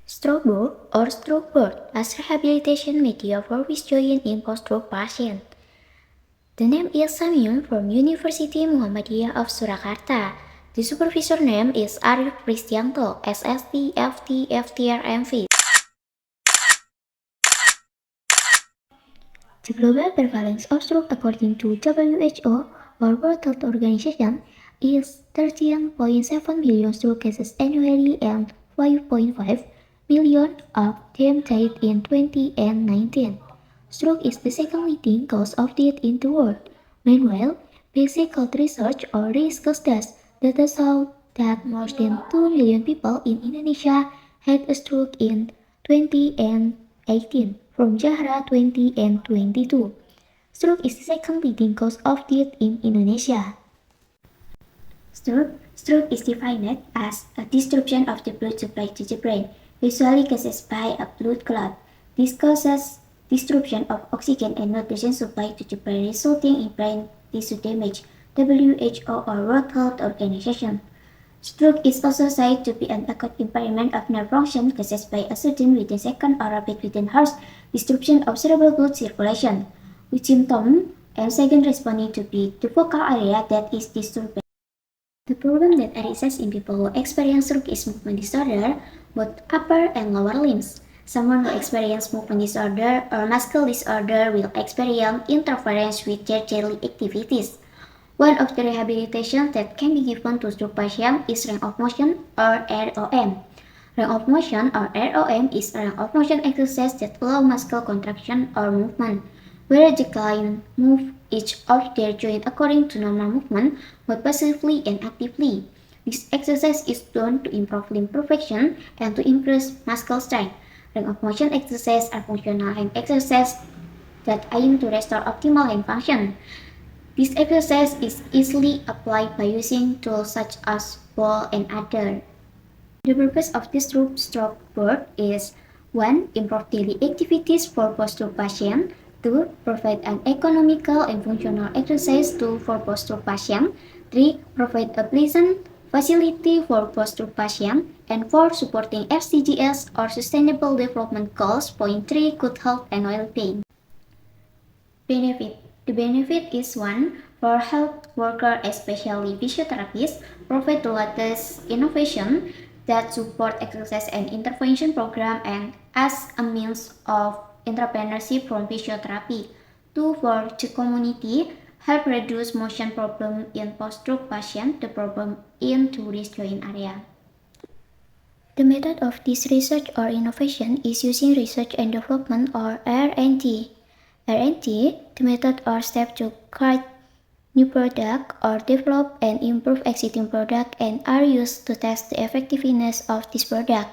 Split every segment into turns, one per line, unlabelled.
Stroke board or stroke board as rehabilitation media for which join in post-stroke patient. The name is Samyun from University Muhammadiyah of Surakarta. The supervisor name is Arif Pristianto, SST, FT, FTR, MV. The global prevalence of stroke according to WHO or World Health Organization is 13.7 million stroke cases annually and 5.5 million of them died in 2019. Stroke is the second leading cause of death in the world. Meanwhile, basic health research or risk studies data show that more than 2 million people in Indonesia had a stroke in 2018 from Jahra 2022. Stroke is the second leading cause of death in Indonesia. Stroke is defined as a disruption of the blood supply to the brain, usually caused by a blood clot. This causes disruption of oxygen and nutrition supply to the brain, resulting in brain tissue damage. WHO or World Health Organization. Stroke is also said to be an acute impairment of nerve function caused by a sudden within second or rapid within hours disruption of cerebral blood circulation, with symptoms and second responding to be the focal area that is disturbed. The problem that arises in people who experience stroke is movement disorder, both upper and lower limbs. Someone who experiences movement disorder or muscle disorder will experience interference with their daily activities. One of the rehabilitation that can be given to stroke patients is range of motion or ROM. Range of motion or ROM is range of motion exercise that allow muscle contraction or movement, where the client move each of their joints according to normal movement, both passively and actively. This exercise is done to improve limb perfection and to increase muscle strength. Range of motion exercises are functional hand exercises that aim to restore optimal hand function. This exercise is easily applied by using tools such as ball and other. The purpose of this stroke board is 1. Improve daily activities for post-stroke patients. 2. Provide an economical and functional exercise tool for post-stroke patients. 3. Provide a pleasant facility for post-stroke patients. And 4. Supporting SDGs or Sustainable Development Goals. Point 3. Good health and well-being. Benefit. The benefit is 1. For health workers, especially physiotherapists, provide the latest innovation that support exercise and intervention program and as a means of entrepreneurship from physiotherapy. 2. For the community, help reduce motion problem in post-stroke patients, the problem in tourist joint area. The method of this research or innovation is using research and development or R&D. R&D, the method or step to create new product or develop and improve existing product and are used to test the effectiveness of this product.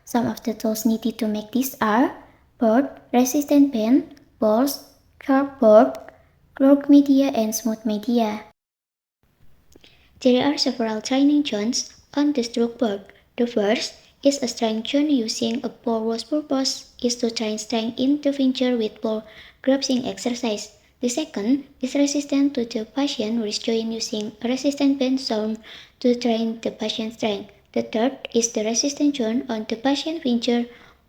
Some of the tools needed to make this are board, resistant pen, balls, chalkboard, cork media, and smooth media. There are several training zones on the stroke board. The first is a strength zone using a ball whose purpose is to train strength in the finger with ball grasping exercise. The second is resistant to the patient wrist joint using a resistant band zone to train the patient's strength. The third is the resistant zone on the patient finger,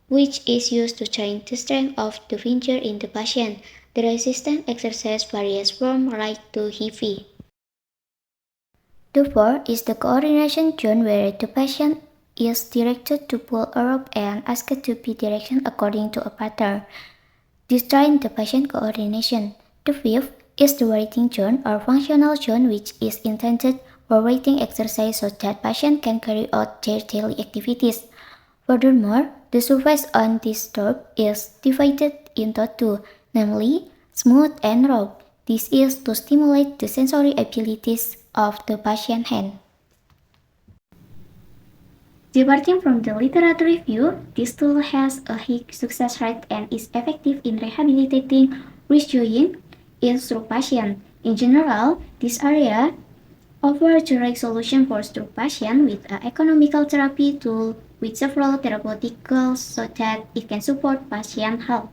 which is used to train the strength of the finger in the patient. The resistant exercise varies from light to heavy. The fourth is the coordination zone where the patient is directed to pull a rope and asked to be directed according to a pattern. This trains the patient coordination. The fifth is the waiting zone or functional zone, which is intended for waiting exercise so that patient can carry out their daily activities. Furthermore, the surface on this stroke is divided into two, namely smooth and rough. This is to stimulate the sensory abilities of the patient hand. Departing from the literature review, this tool has a high success rate and is effective in rehabilitating wrist joint in stroke patients. In general, this area offers the right solution for stroke patients with an economical therapy tool with several therapeutic goals so that it can support patient health.